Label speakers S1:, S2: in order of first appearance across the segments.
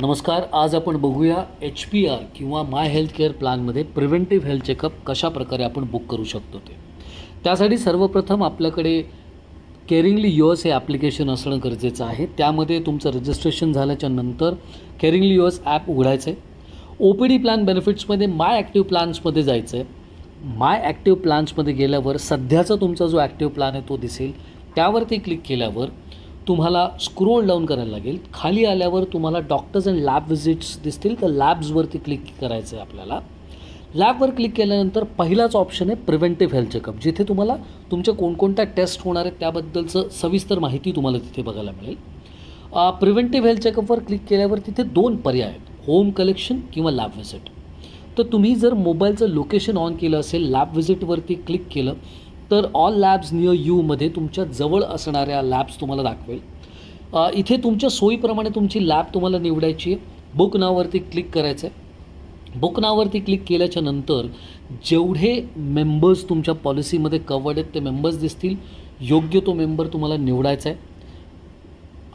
S1: नमस्कार. आज आपण बघूया HPR किंवा माय हेल्थ केअर प्लॅनमध्ये प्रिव्हेंटिव्ह हेल्थ चेकअप कशा प्रकारे आपण बुक करू शकतो ते. त्यासाठी सर्वप्रथम आपल्याकडे केअरिंगली युअर्स हे ॲप्लिकेशन असणं गरजेचं आहे. त्यामध्ये तुमचं रजिस्ट्रेशन झाल्याच्या नंतर केअरिंगली युअर्स ॲप उघडायचं आहे. OPD प्लॅन बेनिफिट्समध्ये माय ॲक्टिव्ह प्लॅन्समध्ये जायचं आहे. माय ॲक्टिव्ह प्लॅन्समध्ये गेल्यावर सध्याचा तुमचा जो ॲक्टिव्ह प्लॅन आहे तो दिसेल. त्यावरती क्लिक केल्यावर तुम्हाला स्क्रोल डाऊन करायला लागेल. खाली आल्यावर तुम्हाला डॉक्टर्स अँड लॅब व्हिजिट्स दिसतील. तर लॅब्सवरती क्लिक करायचं आहे आपल्याला. लॅबवर क्लिक केल्यानंतर पहिलाच ऑप्शन आहे प्रिव्हेंटिव्ह हेल्थ चेकअप, जिथे तुम्हाला तुमच्या कोणकोणत्या टेस्ट होणार आहेत त्याबद्दलचं सविस्तर माहिती तुम्हाला तिथे बघायला मिळेल. प्रिव्हेंटिव्ह हेल्थ चेकअपवर क्लिक केल्यावर तिथे 2 पर्याय आहेत, होम कलेक्शन किंवा लॅब व्हिजिट. तर तुम्ही जर मोबाईलचं लोकेशन ऑन केलं असेल, लॅब व्हिजिटवरती क्लिक केलं तर ऑल लॅब्स नियर यूमध्ये तुमच्या जवळ असणाऱ्या लॅब्स तुम्हाला दाखवेल. इथे तुमच्या सोयीप्रमाणे तुमची लॅब तुम्हाला निवडायची आहे. बुक नाववरती क्लिक करायचं आहे. बुक नाववरती क्लिक केल्याच्या नंतर जेवढे मेंबर्स तुमच्या पॉलिसीमध्ये कवर्ड आहेत ते मेंबर्स दिसतील. योग्य तो मेंबर तुम्हाला निवडायचा आहे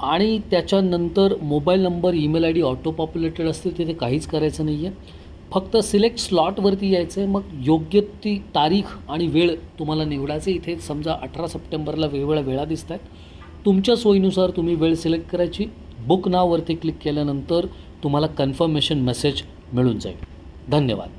S1: आणि त्याच्यानंतर mobile number, email ID auto populated असतील, तिथे काहीच करायचं नाही आहे. फक्त सिलेक्ट स्लॉटवरती यायचं आहे. मग योग्य ती तारीख आणि वेळ तुम्हाला निवडायचं. इथे समजा 18 सप्टेंबरला वेगवेगळ्या वेळा दिसत आहेत. तुमच्या सोयीनुसार तुम्ही वेळ सिलेक्ट करायची. बुक नाववरती क्लिक केल्यानंतर तुम्हाला कन्फर्मेशन मेसेज मिळून जाईल. धन्यवाद.